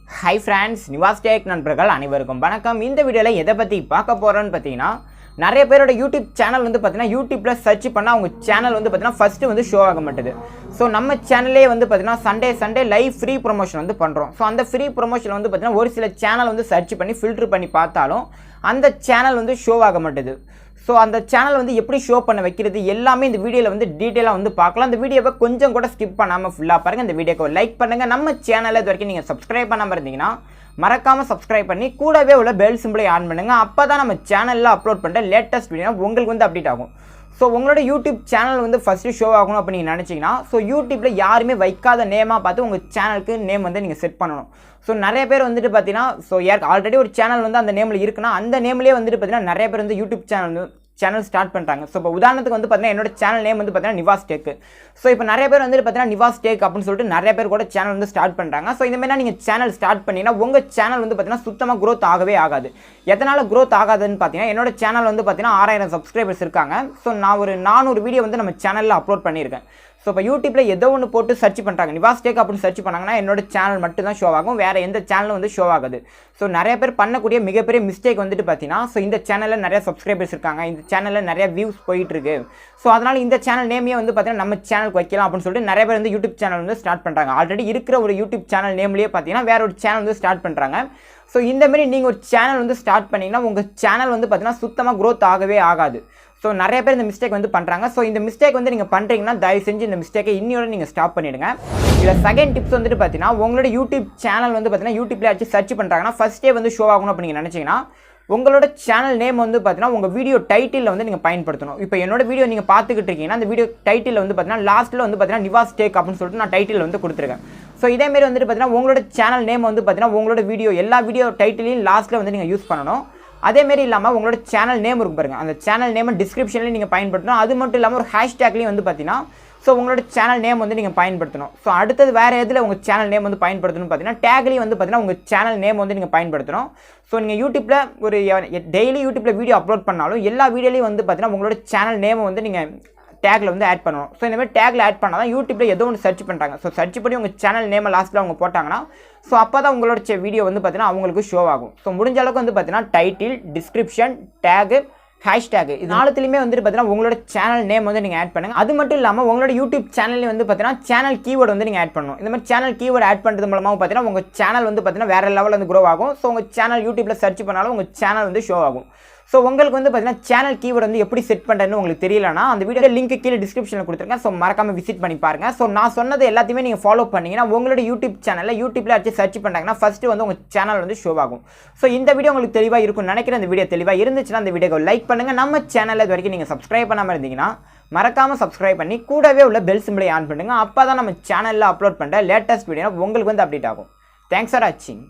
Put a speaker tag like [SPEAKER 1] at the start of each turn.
[SPEAKER 1] Hi friends, Nivas நண்பர்கள் அனைவருக்கும் வணக்கம். இந்த வீடியோல எதை பத்தி பார்க்க போறோம்னு பாத்தீங்கன்னா நிறைய பேரோட YouTube சேனல் வந்து பாத்தீங்கன்னா YouTubeல சர்ச் பண்ணா அவங்க சேனல் வந்து பாத்தீங்கன்னா ஃபர்ஸ்ட் வந்து ஷோ ஆக மாட்டேது. சோ நம்ம சேனல்லே வந்து பாத்தீங்கன்னா சண்டே லைவ் ஃப்ரீ ப்ரமோஷன் வந்து பண்றோம். சோ அந்த ஃப்ரீ ப்ரமோஷன் வந்து பாத்தீங்கன்னா ஒரு சில சேனல் வந்து சர்ச் பண்ணி ஃபில்டர் பண்ணி பார்த்தாலும் அந்த சேனல் வந்து ஷோ ஆக மாட்டேது. ஸோ அந்த சேனல் வந்து எப்படி ஷோ பண்ண வைக்கிறது எல்லாமே இந்த வீடியோவில் வந்து டீட்டெயிலாக வந்து பார்க்கலாம். இந்த வீடியோவை கொஞ்சம் கூட ஸ்கிப் பண்ணாமல் ஃபுல்லாக பாருங்கள். இந்த வீடியோக்கு லைக் பண்ணுங்கள். நம்ம சேனலை இது வரைக்கும் நீங்கள் சப்ஸ்கிரைப் பண்ணாமல் இருந்தீங்கன்னா மறக்காமல் சப்ஸ்கிரைப் பண்ணி கூடவே உள்ள பெல் சிம்பிளை ஆன் பண்ணுங்கள். அப்போ தான் நம்ம சேனலில் அப்லோட் பண்ணுற லேட்டஸ்ட் வீடியோ உங்களுக்கு வந்து அப்டேட் ஆகும். ஸோ உங்களோட யூடியூப் சேனல் வந்து ஃபஸ்ட்டு ஷோ ஆகணும் அப்போ நீங்கள் நினச்சிங்கன்னா யூடியூப்பில் யாருமே வைக்காத நேமாக பார்த்து உங்கள் சேனலுக்கு நேம் வந்து நீங்கள் செட் பண்ணணும். ஸோ நிறைய பேர் வந்துட்டு பார்த்தீங்கன்னா ஆல்ரெடி ஒரு சேனல் வந்து அந்த நேமில் இருக்குன்னா அந்த நேம்லேயே வந்துட்டு பார்த்தீங்கன்னா நிறைய பேர் வந்து யூடியூப் சேனல் ஸ்டார்ட் பண்ணுறாங்க. ஸோ இப்போ உதாரணத்துக்கு வந்து பார்த்தீங்கன்னா என்னோட சேனல் நேம் வந்து பார்த்தீங்கன்னா நிவாஸ் டேக். ஸோ இப்போ நிறைய பேர் வந்துட்டு பார்த்தீங்கன்னா நிவாஸ் டேக் அப்படின்னு சொல்லிட்டு நிறைய பேர் கூட சேனல் வந்து ஸ்டார்ட் பண்ணுறாங்க. ஸோ இந்த மாதிரி நீங்கள் சேனல் ஸ்டார்ட் பண்ணிங்கன்னா உங்கள் சேனல் வந்து பார்த்தீங்கன்னா சுத்தமாக க்ரோத் ஆகவே ஆகாது. எதனால் க்ரோத் ஆகாதுன்னு பார்த்தீங்கன்னா என்னோட சேனல் வந்து பார்த்தீங்கன்னா 6000 சப்ஸ்கிரைபர்ஸ் இருக்காங்க. ஸோ நான் ஒரு 400 வீடியோ வந்து நம்ம சேனலில் அப்லோட் பண்ணியிருக்கேன். ஸோ இப்போ யூடியூப்பில் ஏதோ ஒன்று போட்டு சர்ச் பண்ணுறாங்க, நிவாஸ் டேக் அப்படின்னு சர்ச் பண்ணாங்கன்னா என்னோட சேனல் மட்டும் தான் ஷோ ஆகும், வேறு எந்த சேனலும் வந்து ஷோ ஆகாது. ஸோ நிறைய பேர் பண்ணக்கூடிய மிகப்பெரிய மிஸ்டேக் வந்துட்டு பார்த்தீங்கன்னா இந்த சேனலில் நிறைய சப்ஸ்கிரைபர்ஸ் இருக்காங்க, இந்த சேனலில் நிறைய வியூஸ் போயிட்டுருக்கு, ஸோ அதனால் இந்த சேனல் நேமே வந்து பார்த்தீங்கன்னா நம்ம சேனலுக்கு வைக்கலாம் அப்படின்னு சொல்லிட்டு நிறைய பேர் வந்து யூடியூப் சேனல் வந்து ஸ்டார்ட் பண்ணுறாங்க. ஆல்ரெடி இருக்கிற ஒரு யூடியூப் சேனல் நேம்லேயே பார்த்தீங்கன்னா வேற ஒரு சேனல் வந்து ஸ்டார்ட் பண்ணுறாங்க. ஸோ இந்தமாரி நீங்கள் ஒரு சேனல் வந்து ஸ்டார்ட் பண்ணிங்கன்னா உங்கள் சேனல் வந்து பார்த்தீங்கன்னா சுத்தமாக க்ரோத் ஆகவே ஆகாது. ஸோ நிறைய பேர் இந்த மிஸ்டேக் வந்து பண்ணுறாங்க. ஸோ இந்த மிஸ்டேக் வந்து நீங்கள் பண்ணுறீங்கன்னா தயவு செஞ்சு இந்த மிஸ்டேக்கை இன்னியோட நீங்கள் ஸ்டாப் பண்ணிவிடுங்க. இதில் செகண்ட் டிப்ஸ் வந்துட்டு பார்த்தீங்கன்னா உங்களோட யூடியூப் சேனல் வந்து பார்த்தீங்கன்னா யூடியூப்ல ஆச்சு சர்ச் பண்ணுறாங்கன்னா ஃபஸ்ட்டே வந்து ஷோ ஆகணும் அப்படின்னு நீங்கள் நினச்சிங்கன்னா உங்களோட சேனல் நேம் வந்து பார்த்தீங்கன்னா உங்கள் வீடியோ டைட்டிலில் வந்து நீங்கள் பயன்படுத்தணும். இப்போ என்னோட வீடியோ நீங்கள் பார்த்துக்கிட்டு இருக்கீங்கன்னா அந்த வீடியோ டைட்டில் வந்து பார்த்தீங்கன்னா லாஸ்ட்டில் வந்து பார்த்தீங்கன்னா நிவாஸ் டேக் அப்படின்னு சொல்லிட்டு நான் டைட்டில் வந்து கொடுத்துருக்கேன். ஸோ இதேமாரி வந்துட்டு பார்த்தீங்கன்னா உங்களோட சேனல் நேம் வந்து பார்த்தீங்கன்னா உங்களோட வீடியோ எல்லா வீடியோ டைட்டிலையும் லாஸ்ட்டில் வந்து நீங்கள் யூஸ் பண்ணணும். அதேமாரி இல்லாமல் உங்களோட சேனல் நேம் இருக்கும் பாருங்கள், அந்த சேனல் நேமை டிஸ்கிரிப்ஷன்லேயும் நீங்கள் பயன்படுத்தணும். அது மட்டும் இல்லாமல் ஒரு ஹேஷ்டேக்லேயும் வந்து பார்த்தீங்கன்னா உங்களோட சேனல் நேம் வந்து நீங்கள் பயன்படுத்தணும். ஸோ அடுத்தது வேறு எதில் உங்கள் சேனல் நேம் வந்து பயன்படுத்தணும்னு பார்த்தீங்கன்னா டேக்லேயும் வந்து பார்த்தீங்கன்னா உங்கள் சேனல் நேம் வந்து நீங்கள் பயன்படுத்தணும். ஸோ நீங்கள் யூடியூப்பில் ஒரு டெய்லி யூடியூப்பில் வீடியோ அப்லோட் பண்ணாலும் எல்லா வீடியோலையும் வந்து பார்த்தீங்கன்னா உங்களோட சேனல் நேமை வந்து நீங்கள் டேக்கில் வந்து ஆட் பண்ணணும். ஸோ இந்த மாதிரி டேக்கில் ஆட் பண்ணால் தான் யூடியூப்பில் ஏதோ ஒன்று சர்ச் பண்ணுறாங்க. ஸோ சர்ச் பண்ணி உங்கள் சேனல் நேமை லாஸ்ட்டில் அவங்க போட்டாங்கன்னா அப்போ தான் உங்களோட வீடியோ வந்து பார்த்தீங்கன்னா அவங்களுக்கு ஷோ ஆகும். ஸோ முடிஞ்ச அளவுக்கு வந்து பார்த்தீங்கன்னா டைட்டில், டிஸ்கிரிப்ஷன், டேகு, ஹேஷ்டேக் இது நாலுத்துலையுமே வந்துட்டு பார்த்தீங்கன்னா உங்களோட சேனல் நேம் வந்து நீங்கள் ஆட் பண்ணுங்கள். அது மட்டும் இல்லாமல் உங்களோட யூடியூப் சேனல்ல வந்து பார்த்தீங்கன்னா சேனல் கீவேர்டு வந்து நீங்கள் ஆட் பண்ணணும். இந்த மாதிரி சேனல் கீவேர்டு ஆட் பண்ணுறது மூலமாக பார்த்தீங்கன்னா உங்கள் சேனல் வந்து பார்த்தீங்கன்னா வேறு லெவலில் வந்து க்ரோ ஆகும். ஸோ உங்கள் சேனல் யூடியூப்பில் சர்ச் பண்ணாலும் உங்கள் சேனல் வந்து ஷோ ஆகும். ஸோ உங்களுக்கு வந்து பார்த்தீங்கன்னா சேனல் கீவேர்டு வந்து எப்படி செட் பண்ணுறதுன்னு உங்களுக்கு தெரியலனா அந்த வீடியோ லிங்க் கீழே டிஸ்கிரிப்ஷனில் கொடுத்துருக்கேன். ஸோ மறக்காமல் விசிட் பண்ணி பாருங்கள். ஸோ நான் சொன்னது எல்லாத்தையுமே நீங்கள் ஃபாலோ பண்ணிங்கன்னா உங்களோட யூடியூப் சேனலில் யூடியூப்பில் அடிச்சு சர்ச் பண்ணாங்கன்னா ஃபஸ்ட்டு வந்து உங்கள் சேனல் வந்து ஷோ ஆகும். ஸோ இந்த வீடியோ உங்களுக்கு தெளிவாக இருக்கும்னு நினைக்கிறேன். இந்த வீடியோ தெளிவாக இருந்துச்சுன்னா அந்த வீடியோவை லைக் பண்ணுங்கள். நம்ம சேனலில் இது வரைக்கும் நீங்கள் சப்ஸ்கிரைப் பண்ணாமல் இருந்தீங்கன்னா மறக்காமல் சப்ஸ்கிரைப் பண்ணி கூடவே உள்ள பெல் சிம்பிளை ஆன் பண்ணுங்கள். அப்போ தான் நம்ம சேனலில் அப்லோட் பண்ணுற லேட்டஸ்ட் வீடியோ உங்களுக்கு வந்து அப்டேட் ஆகும். தேங்க்ஸ் ஃபார் வாட்சிங்.